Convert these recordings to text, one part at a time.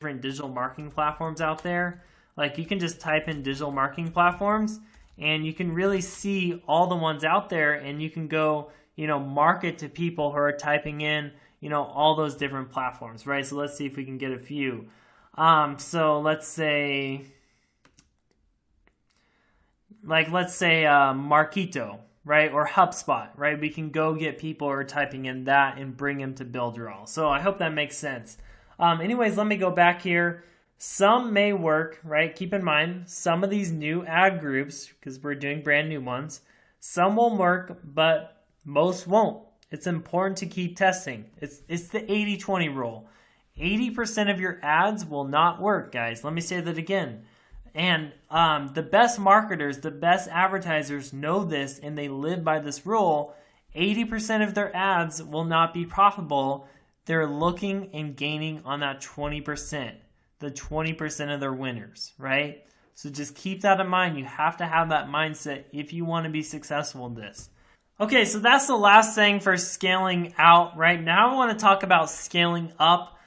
different digital marketing platforms out there. Like you can just type in digital marketing platforms and you can really see all the ones out there, and you can go, market to people who are typing in, all those different platforms, right? So let's see if we can get a few. So let's say Marketo, right? Or HubSpot, right? We can go get people who are typing in that and bring them to Builderall. So I hope that makes sense. Anyways, let me go back here. Some may work, right? Keep in mind, some of these new ad groups, because we're doing brand new ones, some will work, but most won't. It's important to keep testing. It's the 80-20 rule. 80% of your ads will not work, guys. Let me say that again. And the best marketers, the best advertisers know this, and they live by this rule. 80% of their ads will not be profitable. They're looking and gaining on that 20%. The 20% of their winners, right? So just keep that in mind. You have to have that mindset if you want to be successful in this. Okay, so that's the last thing for scaling out. Right now I want to talk about scaling up,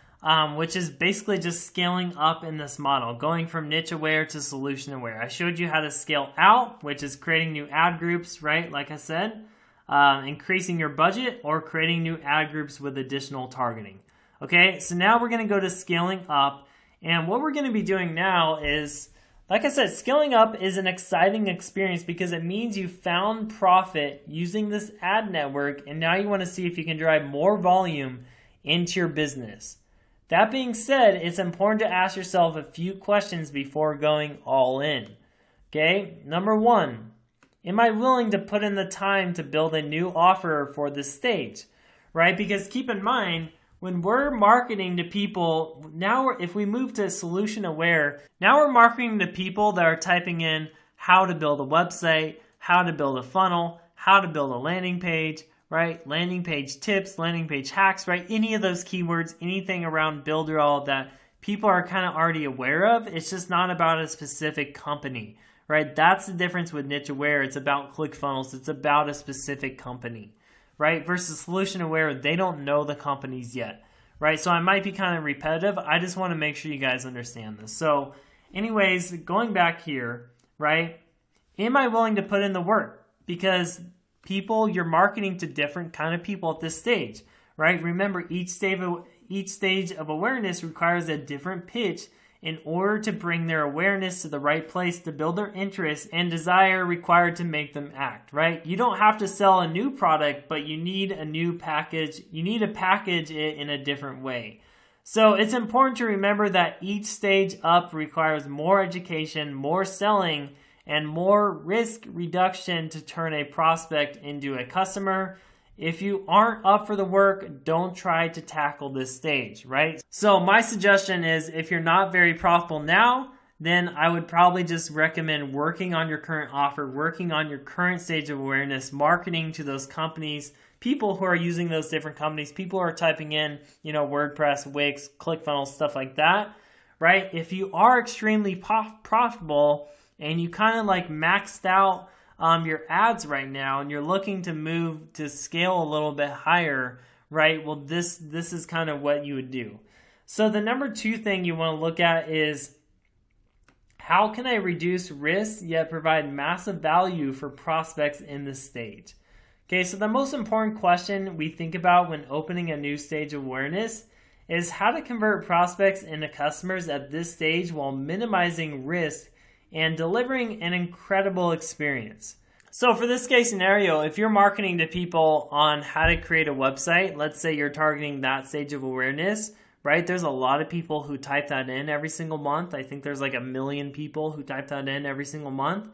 which is basically just scaling up in this model, going from niche aware to solution aware. I showed you how to scale out, which is creating new ad groups, right? Like I said, increasing your budget or creating new ad groups with additional targeting. Okay, so now we're going to go to scaling up. And what we're going to be doing now is, like I said, scaling up is an exciting experience because it means you found profit using this ad network, and now you want to see if you can drive more volume into your business. That being said, it's important to ask yourself a few questions before going all in. Okay, number one, am I willing to put in the time to build a new offer for this stage? Right? Because keep in mind, when we're marketing to people, if we move to solution aware, now we're marketing to people that are typing in how to build a website, how to build a funnel, how to build a landing page, right? Landing page tips, landing page hacks, right? Any of those keywords, anything around Builderall that people are kind of already aware of. It's just not about a specific company, right? That's the difference with niche aware. It's about ClickFunnels. It's about a specific company. Right? Versus solution aware, they don't know the companies yet, right? So I might be kind of repetitive. I just want to make sure you guys understand this. So anyways, going back here, right? Am I willing to put in the work? Because you're marketing to different kind of people at this stage, right? Remember, each stage of awareness requires a different pitch in order to bring their awareness to the right place to build their interest and desire required to make them act, right? You don't have to sell a new product, but you need a new package. You need to package it in a different way. So it's important to remember that each stage up requires more education, more selling, and more risk reduction to turn a prospect into a customer. If you aren't up for the work, don't try to tackle this stage, right? So my suggestion is if you're not very profitable now, then I would probably just recommend working on your current offer, working on your current stage of awareness, marketing to those companies, people who are using those different companies, people who are typing in, WordPress, Wix, ClickFunnels, stuff like that, right? If you are extremely profitable and you kind of like maxed out your ads right now and you're looking to move to scale a little bit higher, right? Well, this is kind of what you would do. So the number two thing you want to look at is how can I reduce risk yet provide massive value for prospects in this stage? Okay, so the most important question we think about when opening a new stage of awareness is how to convert prospects into customers at this stage while minimizing risk and delivering an incredible experience. So for this case scenario, if you're marketing to people on how to create a website, let's say you're targeting that stage of awareness, right? There's a lot of people who type that in every single month. I think there's like 1 million people who type that in every single month.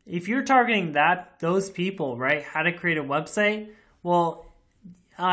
If you're targeting those people, right, how to create a website, well,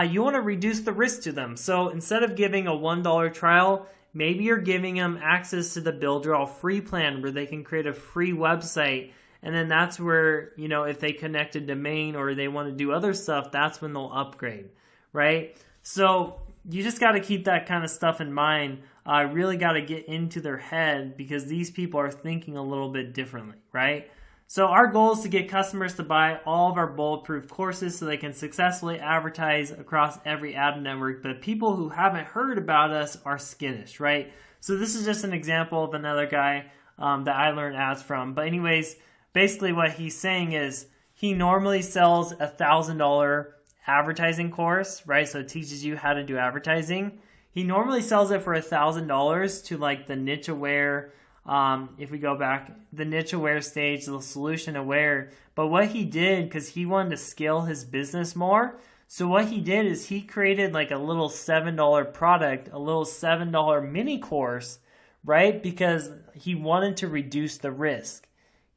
you want to reduce the risk to them. So instead of giving a $1 trial, maybe you're giving them access to the Builderall free plan where they can create a free website. And then that's where, if they connect a domain or they want to do other stuff, that's when they'll upgrade, right? So you just got to keep that kind of stuff in mind. Really got to get into their head because these people are thinking a little bit differently, right? So our goal is to get customers to buy all of our bulletproof courses so they can successfully advertise across every ad network. But people who haven't heard about us are skittish, right? So this is just an example of another guy that I learned ads from. But anyways, basically what he's saying is he normally sells $1,000 advertising course, right? So it teaches you how to do advertising. He normally sells it for $1,000 to like the niche aware. If we go back, the niche aware stage, the solution aware. But what he did, because he wanted to scale his business more, so what he did is he created like a little $7 product, a little $7 mini course, right? Because he wanted to reduce the risk.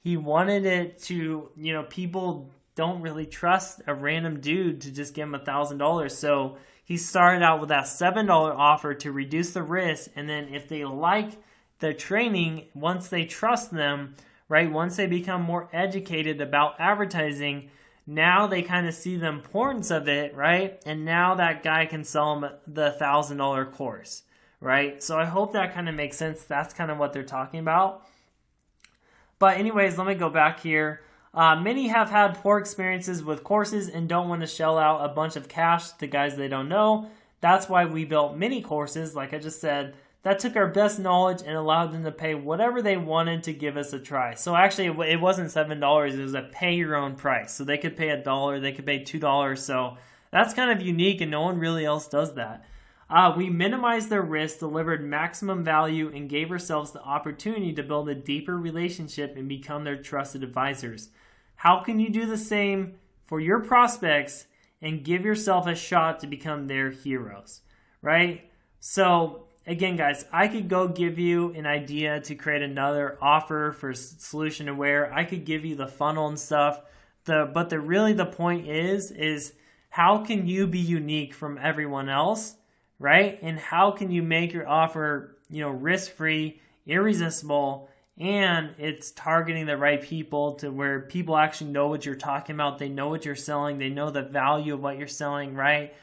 He wanted it to, people don't really trust a random dude to just give him $1,000. So he started out with that $7 offer to reduce the risk. And then if they like the training, once they trust them, right? Once they become more educated about advertising, now they kind of see the importance of it, right? And now that guy can sell them the $1,000 course, right? So I hope that kind of makes sense. That's kind of what they're talking about. But anyways, let me go back here. Many have had poor experiences with courses and don't want to shell out a bunch of cash to guys they don't know. That's why we built mini courses, like I just said, that took our best knowledge and allowed them to pay whatever they wanted to give us a try. So actually, it wasn't $7. It was a pay your own price. So they could pay $1, they could pay $2. So that's kind of unique, and no one really else does that. We minimized their risk, delivered maximum value, and gave ourselves the opportunity to build a deeper relationship and become their trusted advisors. How can you do the same for your prospects and give yourself a shot to become their heroes, right? So again, guys, I could go give you an idea to create another offer for Solution Aware. I could give you the funnel and stuff. But really the point is how can you be unique from everyone else, right? And how can you make your offer, risk-free, irresistible, and it's targeting the right people to where people actually know what you're talking about. They know what you're selling. They know the value of what you're selling, right?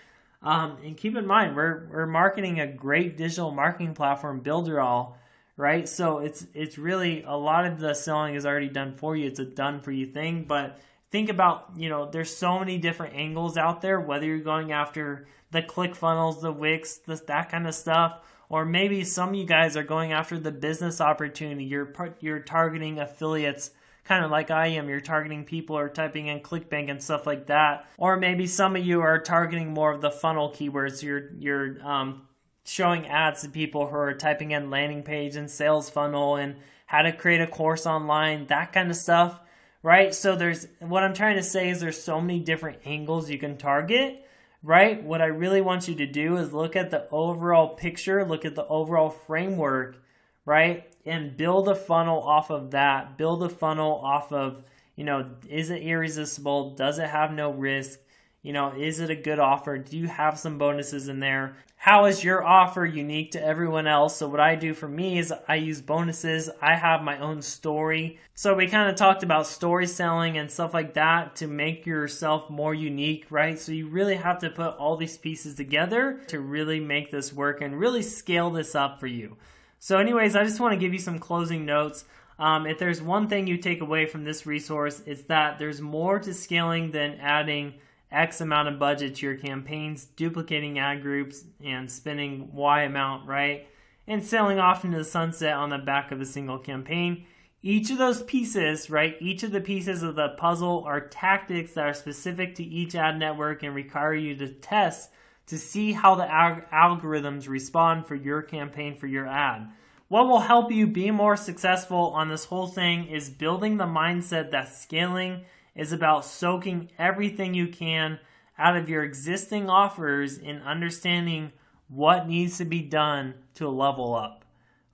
And keep in mind, we're marketing a great digital marketing platform, Builderall, right? So it's really a lot of the selling is already done for you. It's a done for you thing. But think about, there's so many different angles out there, whether you're going after the ClickFunnels, the Wix, that kind of stuff, or maybe some of you guys are going after the business opportunity. You're targeting affiliates, kind of like I am. You're targeting people who are typing in ClickBank and stuff like that. Or maybe some of you are targeting more of the funnel keywords. You're showing ads to people who are typing in landing page and sales funnel and how to create a course online, that kind of stuff, right? So what I'm trying to say is there's so many different angles you can target, right? What I really want you to do is look at the overall picture, look at the overall framework, right? And build a funnel off of that. Build a funnel off of, is it irresistible? Does it have no risk? Is it a good offer? Do you have some bonuses in there? How is your offer unique to everyone else? So what I do for me is I use bonuses. I have my own story. So we kind of talked about story selling and stuff like that to make yourself more unique, right? So you really have to put all these pieces together to really make this work and really scale this up for you. So anyways, I just want to give you some closing notes. If there's one thing you take away from this resource, it's that there's more to scaling than adding X amount of budget to your campaigns, duplicating ad groups, and spending Y amount, right? And selling off into the sunset on the back of a single campaign. Each of those pieces, right? Each of the pieces of the puzzle are tactics that are specific to each ad network and require you to test to see how the algorithms respond for your campaign, for your ad. What will help you be more successful on this whole thing is building the mindset that scaling is about soaking everything you can out of your existing offers and understanding what needs to be done to level up.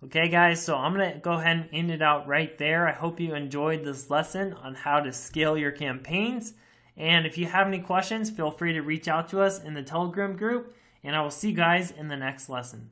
Okay, guys, so I'm going to go ahead and end it out right there. I hope you enjoyed this lesson on how to scale your campaigns. And if you have any questions, feel free to reach out to us in the Telegram group, and I will see you guys in the next lesson.